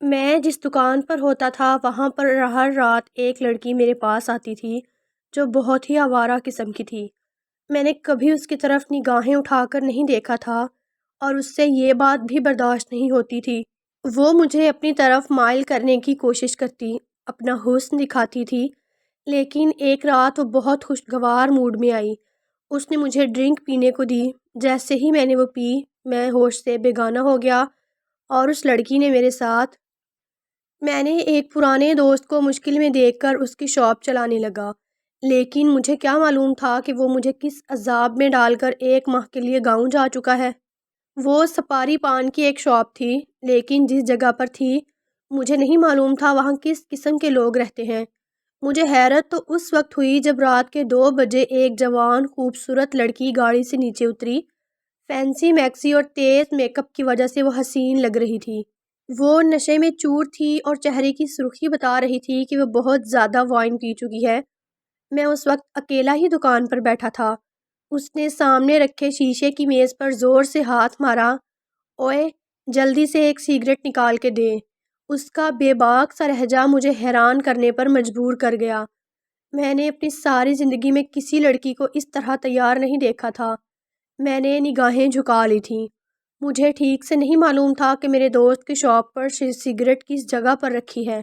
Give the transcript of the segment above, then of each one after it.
میں جس دکان پر ہوتا تھا وہاں پر ہر رات ایک لڑکی میرے پاس آتی تھی جو بہت ہی آوارہ قسم کی تھی۔ میں نے کبھی اس کی طرف نگاہیں اٹھا کر نہیں دیکھا تھا اور اس سے یہ بات بھی برداشت نہیں ہوتی تھی۔ وہ مجھے اپنی طرف مائل کرنے کی کوشش کرتی، اپنا حسن دکھاتی تھی، لیکن ایک رات وہ بہت خوشگوار موڈ میں آئی۔ اس نے مجھے ڈرنک پینے کو دی۔ جیسے ہی میں نے وہ پی، میں ہوش سے بیگانہ ہو گیا اور اس لڑکی نے میرے ساتھ میں نے ایک پرانے دوست کو مشکل میں دیکھ کر اس کی شاپ چلانے لگا، لیکن مجھے کیا معلوم تھا کہ وہ مجھے کس عذاب میں ڈال کر 1 ماہ کے لیے گاؤں جا چکا ہے۔ وہ سپاری پان کی ایک شاپ تھی، لیکن جس جگہ پر تھی مجھے نہیں معلوم تھا وہاں کس قسم کے لوگ رہتے ہیں۔ مجھے حیرت تو اس وقت ہوئی جب رات کے 2 بجے ایک جوان خوبصورت لڑکی گاڑی سے نیچے اتری۔ فینسی میکسی اور تیز میک اپ کی وجہ سے وہ حسین لگ رہی تھی۔ وہ نشے میں چور تھی اور چہرے کی سرخی بتا رہی تھی کہ وہ بہت زیادہ وائن پی چکی ہے۔ میں اس وقت اکیلا ہی دکان پر بیٹھا تھا۔ اس نے سامنے رکھے شیشے کی میز پر زور سے ہاتھ مارا۔ اوئے، جلدی سے ایک سگریٹ نکال کے دے۔ اس کا بے باک سا لہجہ مجھے حیران کرنے پر مجبور کر گیا۔ میں نے اپنی ساری زندگی میں کسی لڑکی کو اس طرح تیار نہیں دیکھا تھا۔ میں نے نگاہیں جھکا لی تھیں۔ مجھے ٹھیک سے نہیں معلوم تھا کہ میرے دوست کی شاپ پر سگریٹ کس جگہ پر رکھی ہے۔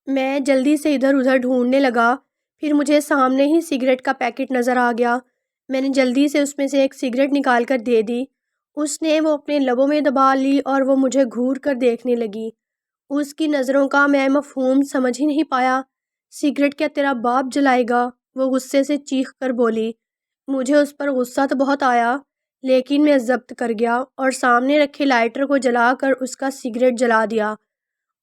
میں جلدی سے ادھر ادھر ڈھونڈنے لگا، پھر مجھے سامنے ہی سگریٹ کا پیکٹ نظر آ گیا۔ میں نے جلدی سے اس میں سے ایک سگریٹ نکال کر دے دی۔ اس نے وہ اپنے لبوں میں دبا لی اور وہ مجھے گھور کر دیکھنے لگی۔ اس کی نظروں کا میں مفہوم سمجھ ہی نہیں پایا۔ سگریٹ کیا تیرا باپ جلائے گا؟ وہ غصے سے چیخ کر بولی۔ مجھے اس پر غصہ تو بہت آیا، لیکن میں ضبط کر گیا اور سامنے رکھے لائٹر کو جلا کر اس کا سگریٹ جلا دیا۔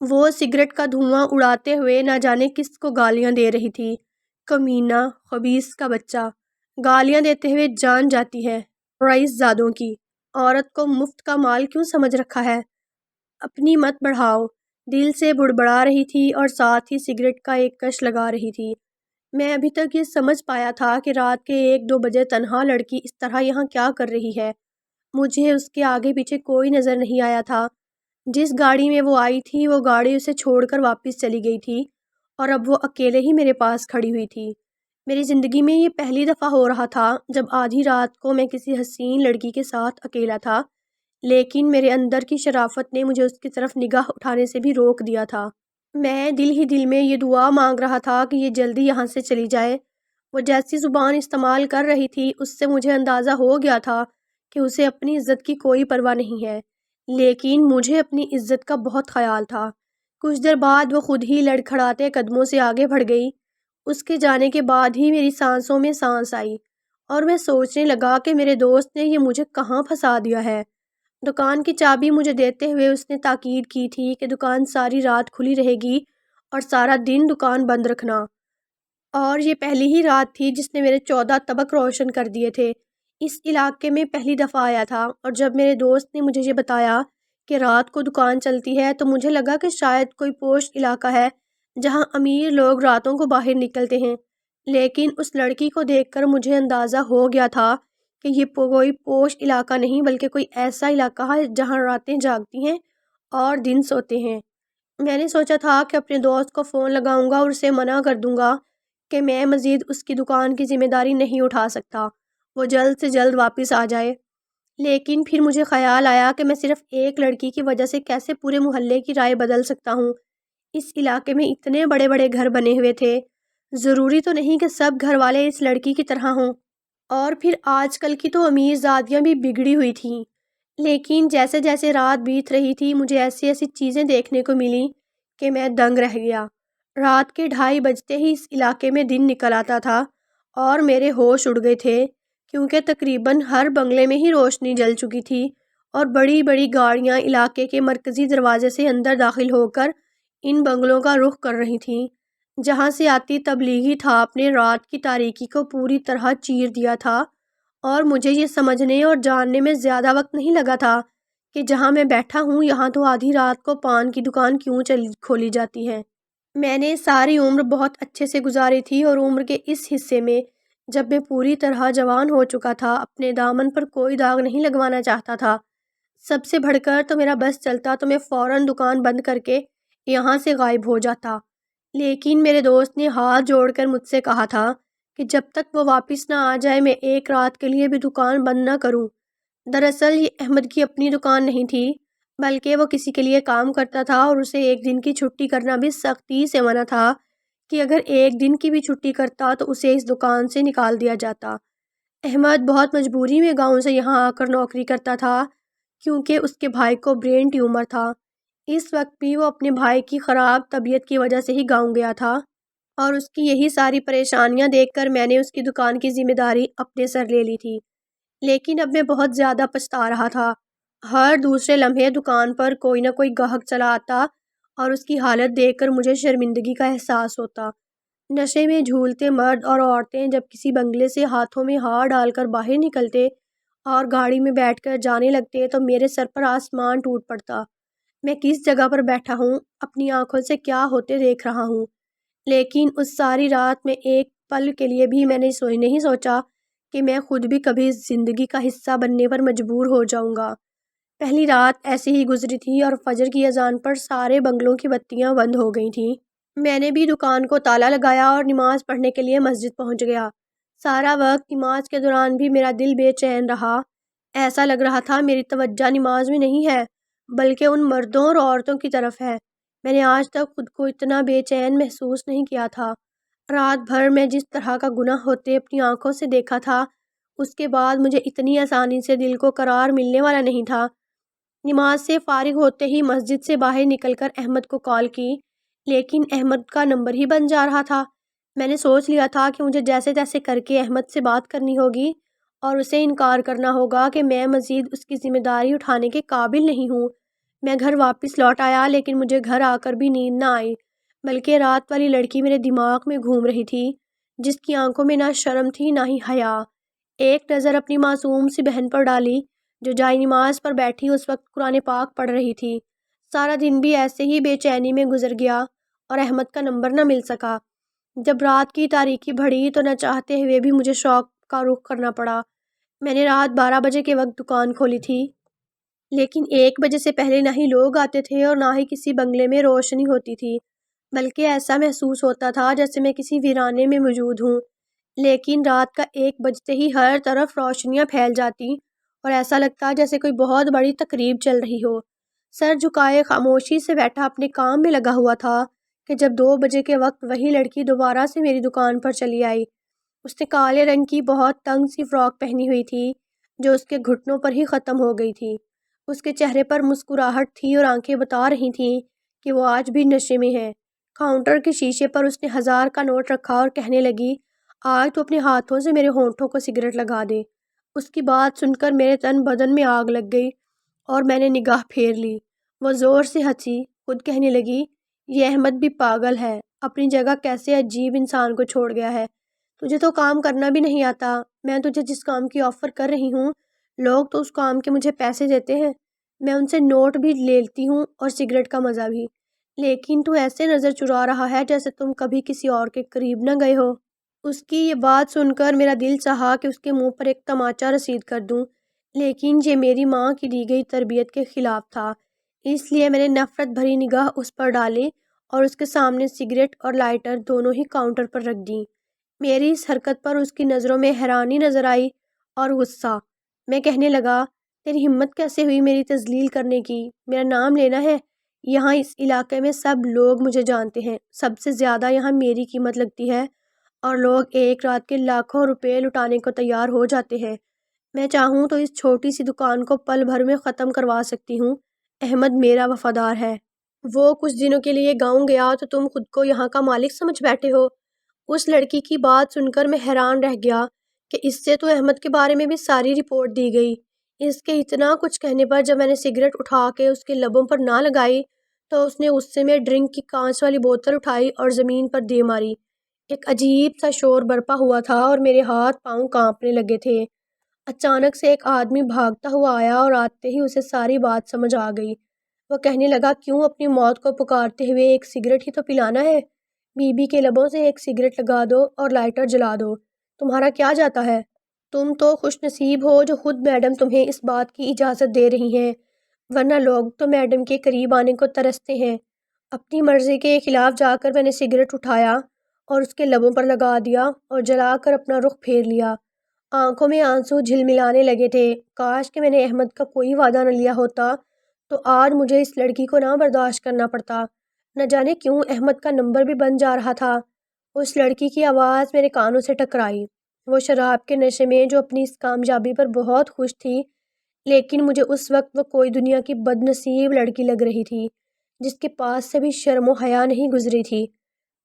وہ سگریٹ کا دھواں اڑاتے ہوئے نہ جانے کس کو گالیاں دے رہی تھی۔ کمینہ، خبیث کا بچہ، گالیاں دیتے ہوئے جان جاتی ہے۔ رئیس زادوں کی عورت کو مفت کا مال کیوں سمجھ رکھا ہے؟ اپنی مت بڑھاؤ، دل سے بڑبڑا رہی تھی اور ساتھ ہی سگریٹ کا ایک کش لگا رہی تھی۔ میں ابھی تک یہ سمجھ پایا تھا کہ رات کے 1-2 بجے تنہا لڑکی اس طرح یہاں کیا کر رہی ہے۔ مجھے اس کے آگے پیچھے کوئی نظر نہیں آیا تھا۔ جس گاڑی میں وہ آئی تھی وہ گاڑی اسے چھوڑ کر واپس چلی گئی تھی اور اب وہ اکیلے ہی میرے پاس کھڑی ہوئی تھی۔ میری زندگی میں یہ پہلی دفعہ ہو رہا تھا جب آدھی رات کو میں کسی حسین لڑکی کے ساتھ اکیلا تھا، لیکن میرے اندر کی شرافت نے مجھے اس کی طرف نگاہ اٹھانے سے بھی روک دیا تھا۔ میں دل ہی دل میں یہ دعا مانگ رہا تھا کہ یہ جلدی یہاں سے چلی جائے۔ وہ جیسی زبان استعمال کر رہی تھی اس سے مجھے اندازہ ہو گیا تھا کہ اسے اپنی عزت کی کوئی پرواہ نہیں ہے، لیکن مجھے اپنی عزت کا بہت خیال تھا۔ کچھ دیر بعد وہ خود ہی لڑکھڑاتے قدموں سے آگے بڑھ گئی۔ اس کے جانے کے بعد ہی میری سانسوں میں سانس آئی اور میں سوچنے لگا کہ میرے دوست نے یہ مجھے کہاں پھنسا دیا ہے۔ دکان کی چابی مجھے دیتے ہوئے اس نے تاکید کی تھی کہ دکان ساری رات کھلی رہے گی اور سارا دن دکان بند رکھنا، اور یہ پہلی ہی رات تھی جس نے میرے 14 طبق روشن کر دیے تھے۔ اس علاقے میں پہلی دفعہ آیا تھا اور جب میرے دوست نے مجھے یہ بتایا کہ رات کو دکان چلتی ہے تو مجھے لگا کہ شاید کوئی پوش علاقہ ہے جہاں امیر لوگ راتوں کو باہر نکلتے ہیں، لیکن اس لڑکی کو دیکھ کر مجھے اندازہ ہو گیا تھا کہ یہ کوئی پوش علاقہ نہیں بلکہ کوئی ایسا علاقہ ہے جہاں راتیں جاگتی ہیں اور دن سوتے ہیں۔ میں نے سوچا تھا کہ اپنے دوست کو فون لگاؤں گا اور اسے منع کر دوں گا کہ میں مزید اس کی دکان کی ذمہ داری نہیں اٹھا سکتا، وہ جلد سے جلد واپس آ جائے۔ لیکن پھر مجھے خیال آیا کہ میں صرف ایک لڑکی کی وجہ سے کیسے پورے محلے کی رائے بدل سکتا ہوں۔ اس علاقے میں اتنے بڑے بڑے گھر بنے ہوئے تھے، ضروری تو نہیں کہ سب گھر والے اس لڑکی کی طرح ہوں، اور پھر آج کل کی تو امیر زادیاں بھی بگڑی ہوئی تھیں۔ لیکن جیسے جیسے رات بیت رہی تھی مجھے ایسی ایسی چیزیں دیکھنے کو ملیں کہ میں دنگ رہ گیا۔ رات کے 2:30 بجتے ہی اس علاقے میں دن نکل آتا تھا اور میرے ہوش اڑ گئے تھے، کیونکہ تقریباً ہر بنگلے میں ہی روشنی جل چکی تھی اور بڑی بڑی گاڑیاں علاقے کے مرکزی دروازے سے اندر داخل ہو کر ان بنگلوں کا رخ کر رہی تھیں۔ جہاں سے آتی تبلیغی تھاپ نے رات کی تاریکی کو پوری طرح چیر دیا تھا، اور مجھے یہ سمجھنے اور جاننے میں زیادہ وقت نہیں لگا تھا کہ جہاں میں بیٹھا ہوں یہاں تو آدھی رات کو پان کی دکان کیوں کھولی جاتی ہے۔ میں نے ساری عمر بہت اچھے سے گزاری تھی اور عمر کے اس حصے میں جب میں پوری طرح جوان ہو چکا تھا اپنے دامن پر کوئی داغ نہیں لگوانا چاہتا تھا۔ سب سے بڑھ کر تو میرا بس چلتا تو میں فوراً دکان بند کر کے یہاں سے غائب ہو جاتا۔ لیکن میرے دوست نے ہاتھ جوڑ کر مجھ سے کہا تھا کہ جب تک وہ واپس نہ آ جائے میں ایک رات کے لیے بھی دکان بند نہ کروں۔ دراصل یہ احمد کی اپنی دکان نہیں تھی، بلکہ وہ کسی کے لیے کام کرتا تھا اور اسے ایک دن کی چھٹی کرنا بھی سختی سے منع تھا کہ اگر ایک دن کی بھی چھٹی کرتا تو اسے اس دکان سے نکال دیا جاتا۔ احمد بہت مجبوری میں گاؤں سے یہاں آ کر نوکری کرتا تھا کیونکہ اس کے بھائی کو برین ٹیومر تھا۔ اس وقت بھی وہ اپنے بھائی کی خراب طبیعت کی وجہ سے ہی گاؤں گیا تھا، اور اس کی یہی ساری پریشانیاں دیکھ کر میں نے اس کی دکان کی ذمہ داری اپنے سر لے لی تھی۔ لیکن اب میں بہت زیادہ پچھتا رہا تھا۔ ہر دوسرے لمحے دکان پر کوئی نہ کوئی گاہک چلا آتا اور اس کی حالت دیکھ کر مجھے شرمندگی کا احساس ہوتا۔ نشے میں جھولتے مرد اور عورتیں جب کسی بنگلے سے ہاتھوں میں ہار ڈال کر باہر نکلتے اور گاڑی میں بیٹھ کر جانے لگتے تو میرے سر پر آسمان ٹوٹ پڑتا۔ میں کس جگہ پر بیٹھا ہوں، اپنی آنکھوں سے کیا ہوتے دیکھ رہا ہوں؟ لیکن اس ساری رات میں ایک پل کے لیے بھی میں نے نہیں سوچا کہ میں خود بھی کبھی اس زندگی کا حصہ بننے پر مجبور ہو جاؤں گا۔ پہلی رات ایسے ہی گزری تھی اور فجر کی اذان پر سارے بنگلوں کی بتیاں بند ہو گئی تھیں۔ میں نے بھی دکان کو تالا لگایا اور نماز پڑھنے کے لیے مسجد پہنچ گیا۔ سارا وقت نماز کے دوران بھی میرا دل بے چین رہا۔ ایسا لگ رہا تھا میری توجہ نماز میں نہیں ہے بلکہ ان مردوں اور عورتوں کی طرف ہے۔ میں نے آج تک خود کو اتنا بے چین محسوس نہیں کیا تھا۔ رات بھر میں جس طرح کا گناہ ہوتے اپنی آنکھوں سے دیکھا تھا، اس کے بعد مجھے اتنی آسانی سے دل کو قرار ملنے والا نہیں تھا۔ نماز سے فارغ ہوتے ہی مسجد سے باہر نکل کر احمد کو کال کی، لیکن احمد کا نمبر ہی بند جا رہا تھا۔ میں نے سوچ لیا تھا کہ مجھے جیسے تیسے کر کے احمد سے بات کرنی ہوگی اور اسے انکار کرنا ہوگا کہ میں مزید اس کی ذمہ داری اٹھانے کے قابل نہیں ہوں۔ میں گھر واپس لوٹ آیا، لیکن مجھے گھر آ کر بھی نیند نہ آئی، بلکہ رات والی لڑکی میرے دماغ میں گھوم رہی تھی، جس کی آنکھوں میں نہ شرم تھی نہ ہی حیا۔ ایک نظر اپنی معصوم سی بہن پر ڈالی جو جائے نماز پر بیٹھی اس وقت قرآن پاک پڑھ رہی تھی۔ سارا دن بھی ایسے ہی بے چینی میں گزر گیا اور احمد کا نمبر نہ مل سکا۔ جب رات کی تاریکی بڑھی تو نہ چاہتے ہوئے بھی مجھے شوق کا رخ کرنا پڑا۔ میں نے رات 12 بجے کے وقت دکان کھولی تھی، لیکن 1 بجے سے پہلے نہ ہی لوگ آتے تھے اور نہ ہی کسی بنگلے میں روشنی ہوتی تھی، بلکہ ایسا محسوس ہوتا تھا جیسے میں کسی ویرانے میں موجود ہوں۔ لیکن رات کا 1 بجتے ہی ہر طرف روشنیاں پھیل جاتی اور ایسا لگتا جیسے کوئی بہت بڑی تقریب چل رہی ہو۔ سر جھکائے خاموشی سے بیٹھا اپنے کام میں لگا ہوا تھا کہ جب 2 بجے کے وقت وہی لڑکی دوبارہ سے میری دکان پر چلی آئی۔ اس نے کالے رنگ کی بہت تنگ سی فراک پہنی ہوئی تھی جو اس کے گھٹنوں پر ہی ختم ہو گئی تھی۔ اس کے چہرے پر مسکراہٹ تھی اور آنکھیں بتا رہی تھیں کہ وہ آج بھی نشے میں ہے۔ کاؤنٹر کے شیشے پر اس نے 1000 کا نوٹ رکھا اور کہنے لگی، آج تو اپنے ہاتھوں سے میرے ہونٹوں کو سگریٹ لگا دے۔ اس کی بات سن کر میرے تن بدن میں آگ لگ گئی اور میں نے نگاہ پھیر لی۔ وہ زور سے ہنسی، خود کہنے لگی، یہ احمد بھی پاگل ہے، اپنی جگہ کیسے عجیب انسان کو چھوڑ گیا ہے۔ تجھے تو کام کرنا بھی نہیں آتا، میں تجھے جس کام کی آفر کر رہی ہوں لوگ تو اس کام کے مجھے پیسے دیتے ہیں، میں ان سے نوٹ بھی لیتی ہوں اور سگریٹ کا مزہ بھی، لیکن تو ایسے نظر چرا رہا ہے جیسے تم کبھی کسی اور کے قریب نہ گئے ہو۔ اس کی یہ بات سن کر میرا دل چاہا کہ اس کے منہ پر ایک تماچا رسید کر دوں، لیکن یہ میری ماں کی دی گئی تربیت کے خلاف تھا، اس لیے میں نے نفرت بھری نگاہ اس پر ڈالی اور اس کے سامنے سگریٹ اور لائٹر دونوں ہی کاؤنٹر پر رکھ دیں۔ میری اس حرکت پر اس کی نظروں میں حیرانی نظر آئی اور غصہ۔ میں کہنے لگا، تیری ہمت کیسے ہوئی میری تذلیل کرنے کی؟ میرا نام لینا ہے؟ یہاں اس علاقے میں سب لوگ مجھے جانتے ہیں، سب سے زیادہ یہاں میری قیمت لگتی ہے اور لوگ ایک رات کے لاکھوں روپے لٹانے کو تیار ہو جاتے ہیں۔ میں چاہوں تو اس چھوٹی سی دکان کو پل بھر میں ختم کروا سکتی ہوں۔ احمد میرا وفادار ہے، وہ کچھ دنوں کے لیے گاؤں گیا تو تم خود کو یہاں کا مالک سمجھ بیٹھے ہو۔ اس لڑکی کی بات سن کر میں حیران رہ گیا کہ اس سے تو احمد کے بارے میں بھی ساری رپورٹ دی گئی۔ اس کے اتنا کچھ کہنے پر جب میں نے سگریٹ اٹھا کے اس کے لبوں پر نہ لگائی تو اس نے غصے میں ڈرنک کی کانچ والی بوتل اٹھائی اور زمین پر دے ماری۔ ایک عجیب سا شور برپا ہوا تھا اور میرے ہاتھ پاؤں کانپنے لگے تھے۔ اچانک سے ایک آدمی بھاگتا ہوا آیا اور آتے ہی اسے ساری بات سمجھ آ گئی۔ وہ کہنے لگا، کیوں اپنی موت کو پکارتے ہوئے، ایک سگریٹ ہی تو پلانا ہے، بی بی کے لبوں سے ایک سگریٹ لگا دو اور لائٹر جلا دو، تمہارا کیا جاتا ہے؟ تم تو خوش نصیب ہو جو خود میڈم تمہیں اس بات کی اجازت دے رہی ہیں، ورنہ لوگ تو میڈم کے قریب آنے کو ترستے ہیں۔ اپنی مرضی کے خلاف جا کر میں نے سگریٹ اٹھایا اور اس کے لبوں پر لگا دیا اور جلا کر اپنا رخ پھیر لیا۔ آنکھوں میں آنسو جھلملانے لگے تھے۔ کاش کہ میں نے احمد کا کوئی وعدہ نہ لیا ہوتا تو آج مجھے اس لڑکی کو نہ برداشت کرنا پڑتا۔ نہ جانے کیوں احمد کا نمبر بھی بن جا رہا تھا۔ اس لڑکی کی آواز میرے کانوں سے ٹکرائی، وہ شراب کے نشے میں جو اپنی اس کامیابی پر بہت خوش تھی، لیکن مجھے اس وقت وہ کوئی دنیا کی بد نصیب لڑکی لگ رہی تھی جس کے پاس سے بھی شرم و حیا نہیں گزری تھی۔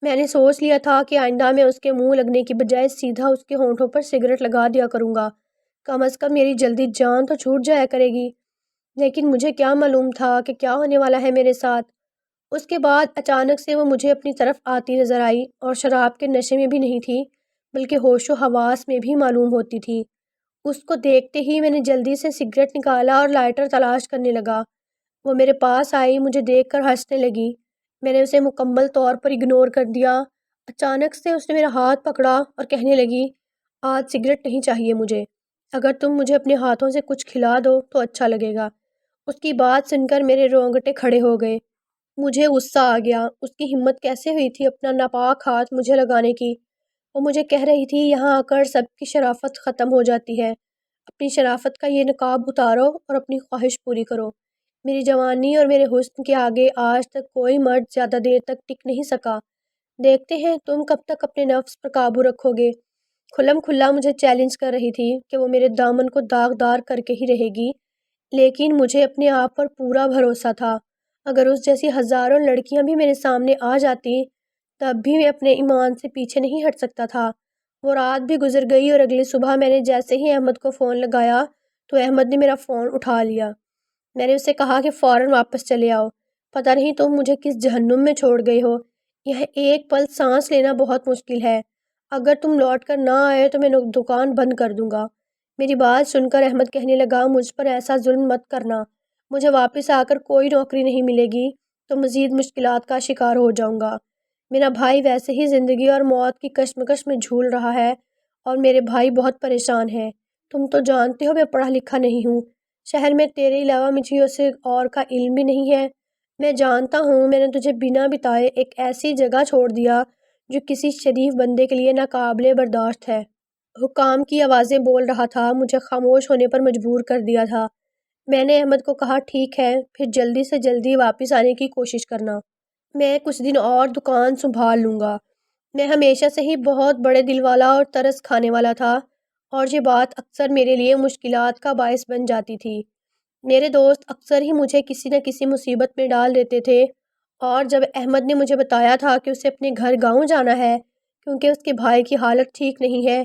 میں نے سوچ لیا تھا کہ آئندہ میں اس کے منہ لگنے کی بجائے سیدھا اس کے ہونٹوں پر سگریٹ لگا دیا کروں گا، کم از کم میری جلدی جان تو چھوٹ جایا کرے گی۔ لیکن مجھے کیا معلوم تھا کہ کیا ہونے والا ہے میرے ساتھ۔ اس کے بعد اچانک سے وہ مجھے اپنی طرف آتی نظر آئی اور شراب کے نشے میں بھی نہیں تھی بلکہ ہوش و حواس میں بھی معلوم ہوتی تھی۔ اس کو دیکھتے ہی میں نے جلدی سے سگریٹ نکالا اور لائٹر تلاش کرنے لگا۔ وہ میرے پاس آئی، مجھے دیکھ کر ہنسنے لگی۔ میں نے اسے مکمل طور پر اگنور کر دیا۔ اچانک سے اس نے میرا ہاتھ پکڑا اور کہنے لگی، آج سگریٹ نہیں چاہیے مجھے، اگر تم مجھے اپنے ہاتھوں سے کچھ کھلا دو تو اچھا لگے گا۔ اس کی بات سن کر میرے رونگٹے کھڑے ہو گئے۔ مجھے غصہ آ گیا، اس کی ہمت کیسے ہوئی تھی اپنا ناپاک ہاتھ مجھے لگانے کی۔ وہ مجھے کہہ رہی تھی یہاں آ کر سب کی شرافت ختم ہو جاتی ہے، اپنی شرافت کا یہ نقاب اتارو اور اپنی خواہش پوری کرو۔ میری جوانی اور میرے حسن کے آگے آج تک کوئی مرد زیادہ دیر تک ٹک نہیں سکا، دیکھتے ہیں تم کب تک اپنے نفس پر قابو رکھو گے۔ کھلم کھلا مجھے چیلنج کر رہی تھی کہ وہ میرے دامن کو داغدار کر کے ہی رہے گی، لیکن مجھے اپنے آپ پر پورا بھروسہ تھا۔ اگر اس جیسی ہزاروں لڑکیاں بھی میرے سامنے آ جاتی تب بھی میں اپنے ایمان سے پیچھے نہیں ہٹ سکتا تھا۔ وہ رات بھی گزر گئی اور اگلی صبح میں نے جیسے ہی احمد کو فون لگایا تو احمد نے میرا فون اٹھا لیا۔ میں نے اسے کہا کہ فوراً واپس چلے آؤ، پتہ نہیں تم مجھے کس جہنم میں چھوڑ گئے ہو، یہ ایک پل سانس لینا بہت مشکل ہے، اگر تم لوٹ کر نہ آئے تو میں دکان بند کر دوں گا۔ میری بات سن کر احمد کہنے لگا، مجھ پر ایسا ظلم مت کرنا، مجھے واپس آ کر کوئی نوکری نہیں ملے گی تو مزید مشکلات کا شکار ہو جاؤں گا۔ میرا بھائی ویسے ہی زندگی اور موت کی کشمکش میں جھول رہا ہے اور میرے بھائی بہت پریشان ہیں۔ تم تو جانتے ہو میں پڑھا لکھا نہیں ہوں، شہر میں تیرے علاوہ مجھے اسے اور کا علم بھی نہیں ہے۔ میں جانتا ہوں میں نے تجھے بنا بتائے ایک ایسی جگہ چھوڑ دیا جو کسی شریف بندے کے لیے ناقابل برداشت ہے۔ حکام کی آوازیں بول رہا تھا، مجھے خاموش ہونے پر مجبور کر دیا تھا۔ میں نے احمد کو کہا، ٹھیک ہے، پھر جلدی سے جلدی واپس آنے کی کوشش کرنا، میں کچھ دن اور دکان سنبھال لوں گا۔ میں ہمیشہ سے ہی بہت بڑے دل والا اور ترس کھانے والا تھا اور یہ بات اکثر میرے لیے مشکلات کا باعث بن جاتی تھی۔ میرے دوست اکثر ہی مجھے کسی نہ کسی مصیبت میں ڈال دیتے تھے اور جب احمد نے مجھے بتایا تھا کہ اسے اپنے گھر گاؤں جانا ہے کیونکہ اس کے بھائی کی حالت ٹھیک نہیں ہے،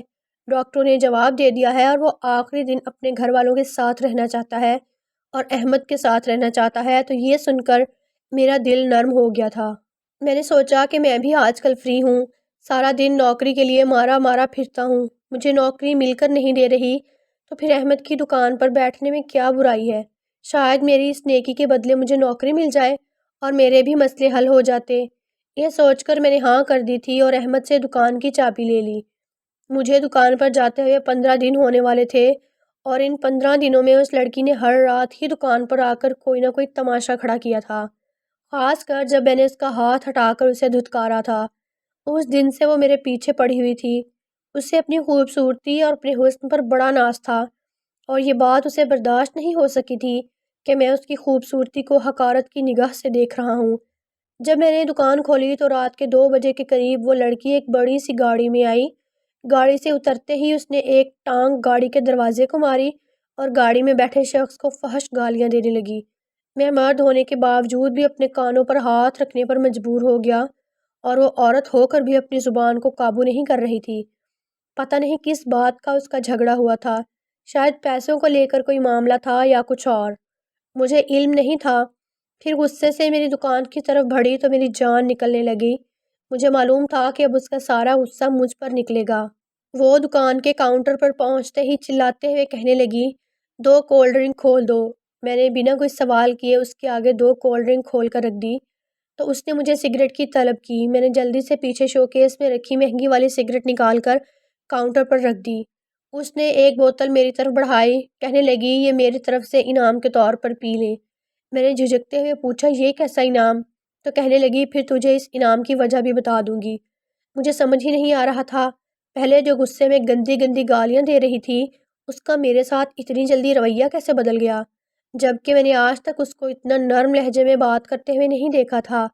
ڈاکٹروں نے جواب دے دیا ہے اور وہ آخری دن اپنے گھر والوں کے ساتھ رہنا چاہتا ہے اور احمد کے ساتھ رہنا چاہتا ہے، تو یہ سن کر میرا دل نرم ہو گیا تھا۔ میں نے سوچا کہ میں بھی آج کل فری ہوں، سارا دن نوکری کے لیے مارا مارا پھرتا ہوں، مجھے نوکری مل کر نہیں دے رہی تو پھر احمد کی دکان پر بیٹھنے میں کیا برائی ہے؟ شاید میری اس نیکی کے بدلے مجھے نوکری مل جائے اور میرے بھی مسئلے حل ہو جاتے۔ یہ سوچ کر میں نے ہاں کر دی تھی اور احمد سے دکان کی چابی لے لی۔ مجھے دکان پر جاتے ہوئے 15 دن ہونے والے تھے اور ان 15 دنوں میں اس لڑکی نے ہر رات ہی دکان پر آ کر کوئی نہ کوئی تماشا کھڑا کیا تھا، خاص کر جب میں نے اس کا ہاتھ ہٹا کر اسے دھتکارا تھا۔ اس دن سے وہ میرے پیچھے پڑی ہوئی تھی، اسے اپنی خوبصورتی اور اپنے حسن پر بڑا ناز تھا اور یہ بات اسے برداشت نہیں ہو سکی تھی کہ میں اس کی خوبصورتی کو حقارت کی نگاہ سے دیکھ رہا ہوں۔ جب میں نے دکان کھولی تو رات کے 2 بجے کے قریب وہ لڑکی ایک بڑی سی گاڑی میں آئی۔ گاڑی سے اترتے ہی اس نے ایک ٹانگ گاڑی کے دروازے کو ماری اور گاڑی میں بیٹھے شخص کو فحش گالیاں دینے لگی۔ میں مرد ہونے کے باوجود بھی اپنے کانوں پر ہاتھ رکھنے پر مجبور ہو گیا اور وہ عورت ہو کر بھی اپنی زبان کو قابو نہیں کر رہی تھی۔ پتہ نہیں کس بات کا اس کا جھگڑا ہوا تھا، شاید پیسوں کو لے کر کوئی معاملہ تھا یا کچھ اور، مجھے علم نہیں تھا۔ پھر غصے سے میری دکان کی طرف بڑھی تو میری جان نکلنے لگی، مجھے معلوم تھا کہ اب اس کا سارا غصہ مجھ پر نکلے گا۔ وہ دکان کے کاؤنٹر پر پہنچتے ہی چلاتے ہوئے کہنے لگی، 2 کولڈ ڈرنک کھول دو۔ میں نے بنا کوئی سوال کیے اس کے آگے 2 کولڈ ڈرنک کھول کر رکھ دی تو اس نے مجھے سگریٹ کی طلب کی۔ میں نے جلدی سے پیچھے شوکیس میں رکھی مہنگی والی سگریٹ نکال کر کاؤنٹر پر رکھ دی۔ اس نے ایک بوتل میری طرف بڑھائی، کہنے لگی، یہ میری طرف سے انعام کے طور پر پی لیں۔ میں نے جھجکتے ہوئے پوچھا، یہ کیسا انعام؟ تو کہنے لگی پھر تجھے اس انعام کی وجہ بھی بتا دوں گی۔ مجھے سمجھ ہی نہیں آ رہا تھا، پہلے جو غصے میں گندی گندی گالیاں دے رہی تھی اس کا میرے ساتھ اتنی جلدی رویہ کیسے بدل گیا، جبکہ میں نے آج تک اس کو اتنا نرم لہجے میں بات کرتے ہوئے نہیں دیکھا تھا۔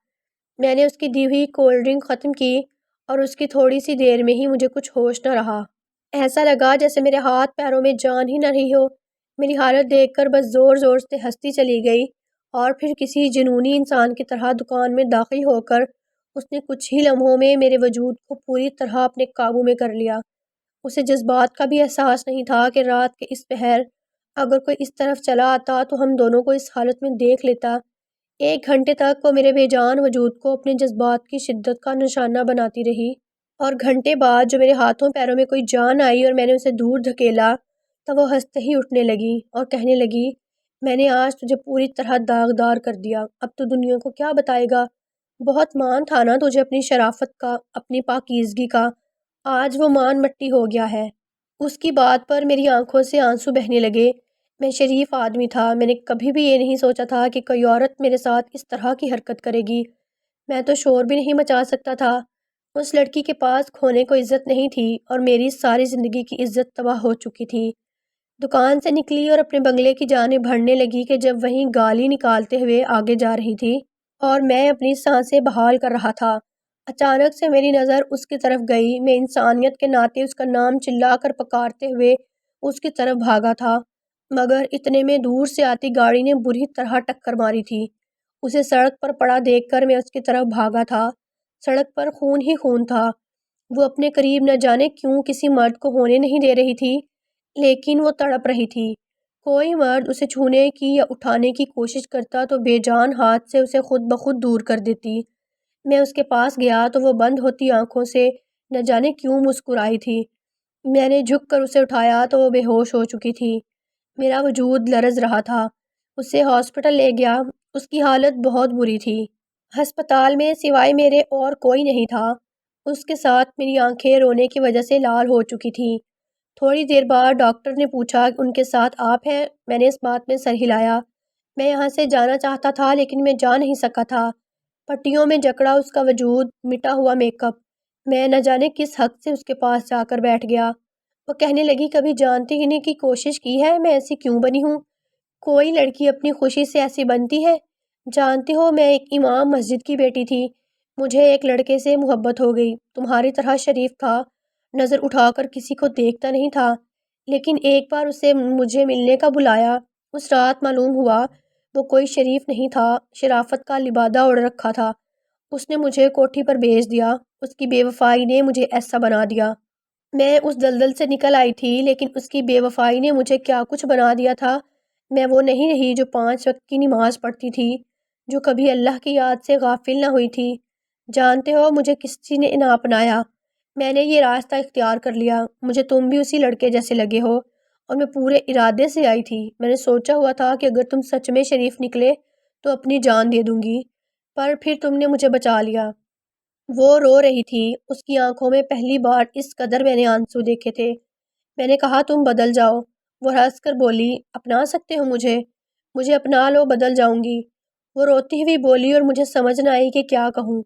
میں نے اس کی دی ہوئی کولڈ ڈرنک ختم کی اور اس کی تھوڑی سی دیر میں ہی مجھے کچھ ہوش نہ رہا۔ ایسا لگا جیسے میرے ہاتھ پیروں میں جان ہی نہ رہی ہو۔ میری حالت دیکھ کر بس زور زور سے ہنستی چلی گئی اور پھر کسی جنونی انسان کی طرح دکان میں داخل ہو کر اس نے کچھ ہی لمحوں میں میرے وجود کو پوری طرح اپنے قابو میں کر لیا۔ اسے جذبات کا بھی احساس نہیں تھا کہ رات کے اس پہر اگر کوئی اس طرف چلا آتا تو ہم دونوں کو اس حالت میں دیکھ لیتا۔ 1 گھنٹے تک وہ میرے بے جان وجود کو اپنے جذبات کی شدت کا نشانہ بناتی رہی، اور گھنٹے بعد جو میرے ہاتھوں پیروں میں کوئی جان آئی اور میں نے اسے دور دھکیلا تو وہ ہنستے ہی اٹھنے لگی اور کہنے لگی، میں نے آج تجھے پوری طرح داغدار کر دیا، اب تو دنیا کو کیا بتائے گا۔ بہت مان تھا نا تجھے اپنی شرافت کا، اپنی پاکیزگی کا، آج وہ مان مٹی ہو گیا ہے۔ اس کی بات پر میری آنکھوں سے آنسو بہنے لگے۔ میں شریف آدمی تھا، میں نے کبھی بھی یہ نہیں سوچا تھا کہ کوئی عورت میرے ساتھ اس طرح کی حرکت کرے گی۔ میں تو شور بھی نہیں مچا سکتا تھا۔ اس لڑکی کے پاس کھونے کو عزت نہیں تھی اور میری ساری زندگی کی عزت تباہ ہو چکی تھی۔ دکان سے نکلی اور اپنے بنگلے کی جانب بڑھنے لگی کہ جب وہیں گالی نکالتے ہوئے آگے جا رہی تھی اور میں اپنی سانسیں بحال کر رہا تھا، اچانک سے میری نظر اس کی طرف گئی۔ میں انسانیت کے ناطے اس کا نام چلا کر پکارتے ہوئے اس کی طرف بھاگا تھا، مگر اتنے میں دور سے آتی گاڑی نے بری طرح ٹکر ماری تھی۔ اسے سڑک پر پڑا دیکھ کر میں اس کی طرف بھاگا تھا۔ سڑک پر خون ہی خون تھا۔ وہ اپنے قریب نہ جانے کیوں کسی مرد کو ہونے نہیں دے رہی تھی، لیکن وہ تڑپ رہی تھی۔ کوئی مرد اسے چھونے کی یا اٹھانے کی کوشش کرتا تو بے جان ہاتھ سے اسے خود بخود دور کر دیتی۔ میں اس کے پاس گیا تو وہ بند ہوتی آنکھوں سے نہ جانے کیوں مسکرائی تھی۔ میں نے جھک کر اسے اٹھایا تو وہ بے ہوش ہو چکی تھی۔ میرا وجود لرز رہا تھا۔ اسے ہاسپٹل لے گیا، اس کی حالت بہت بری تھی۔ ہسپتال میں سوائے میرے اور کوئی نہیں تھا۔ اس کے ساتھ میری آنکھیں رونے کی وجہ سے لال ہو چکی تھیں۔ تھوڑی دیر بعد ڈاکٹر نے پوچھا ان کے ساتھ آپ ہیں؟ میں نے اس بات میں سر ہلایا۔ میں یہاں سے جانا چاہتا تھا لیکن میں جا نہیں سکا تھا۔ پٹیوں میں جکڑا اس کا وجود، مٹا ہوا میک اپ، میں نہ جانے کس حق سے اس کے پاس جا کر بیٹھ گیا۔ وہ کہنے لگی کبھی جانتی ہونے کی کوشش کی ہے میں ایسی کیوں بنی ہوں؟ کوئی لڑکی اپنی خوشی سے ایسی بنتی ہے؟ جانتی ہو میں ایک امام مسجد کی بیٹی تھی، مجھے ایک لڑکے سے محبت ہو گئی، تمہاری طرح شریف تھا، نظر اٹھا کر کسی کو دیکھتا نہیں تھا، لیکن ایک بار اسے مجھے ملنے کا بلایا۔ اس رات معلوم ہوا وہ کوئی شریف نہیں تھا، شرافت کا لبادہ اوڑھ رکھا تھا۔ اس نے مجھے کوٹھی پر بھیج دیا، اس کی بے وفائی نے مجھے ایسا بنا دیا۔ میں اس دلدل سے نکل آئی تھی لیکن اس کی بے وفائی نے مجھے کیا کچھ بنا دیا تھا۔ میں وہ نہیں رہی جو 5 وقت کی نماز پڑھتی تھی، جو کبھی اللہ کی یاد سے غافل نہ ہوئی تھی۔ جانتے ہو مجھے کس چیز نے نہ اپنایا؟ میں نے یہ راستہ اختیار کر لیا۔ مجھے تم بھی اسی لڑکے جیسے لگے ہو اور میں پورے ارادے سے آئی تھی۔ میں نے سوچا ہوا تھا کہ اگر تم سچ میں شریف نکلے تو اپنی جان دے دوں گی، پر پھر تم نے مجھے بچا لیا۔ وہ رو رہی تھی، اس کی آنکھوں میں پہلی بار اس قدر میں نے آنسو دیکھے تھے۔ میں نے کہا تم بدل جاؤ۔ وہ ہنس کر بولی، اپنا سکتے ہو مجھے اپنا لو، بدل جاؤں گی۔ وہ روتی ہوئی بولی اور مجھے سمجھ نہ آئی کہ کیا کہوں۔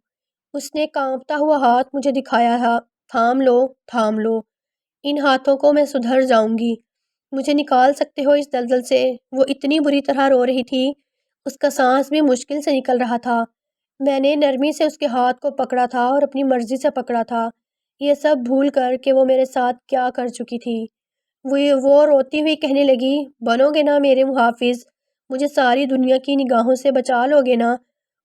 اس نے کانپتا ہوا ہاتھ مجھے دکھایا تھا، تھام لو، ان ہاتھوں کو میں سدھر جاؤں گی، مجھے نکال سکتے ہو اس دلدل سے۔ وہ اتنی بری طرح رو رہی تھی، اس کا سانس بھی مشکل سے نکل رہا تھا۔ میں نے نرمی سے اس کے ہاتھ کو پکڑا تھا اور اپنی مرضی سے پکڑا تھا، یہ سب بھول کر کہ وہ میرے ساتھ کیا کر چکی تھی۔ وہ روتی ہوئی کہنے لگی، بنو گے نا میرے محافظ، مجھے ساری دنیا کی نگاہوں سے بچا لو گے نا؟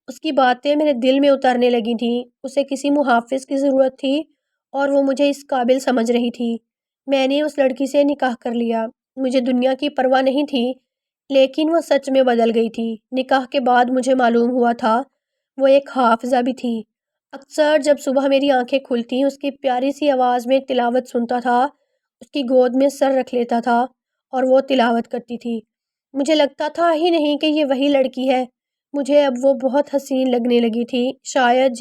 اس کی باتیں میرے دل میں اترنے لگی تھیں۔ اسے کسی محافظ کی ضرورت تھی اور وہ مجھے اس قابل سمجھ رہی تھی۔ میں نے اس لڑکی سے نکاح کر لیا، مجھے دنیا کی پرواہ نہیں تھی، لیکن وہ سچ میں بدل گئی تھی۔ نکاح کے بعد مجھے معلوم ہوا تھا وہ ایک حافظہ بھی تھی۔ اکثر جب صبح میری آنکھیں کھلتیں اس کی پیاری سی آواز میں تلاوت سنتا تھا، اس کی گود میں سر رکھ لیتا تھا اور وہ تلاوت کرتی تھی۔ مجھے لگتا تھا ہی نہیں کہ یہ وہی لڑکی ہے۔ مجھے اب وہ بہت حسین لگنے لگی تھی، شاید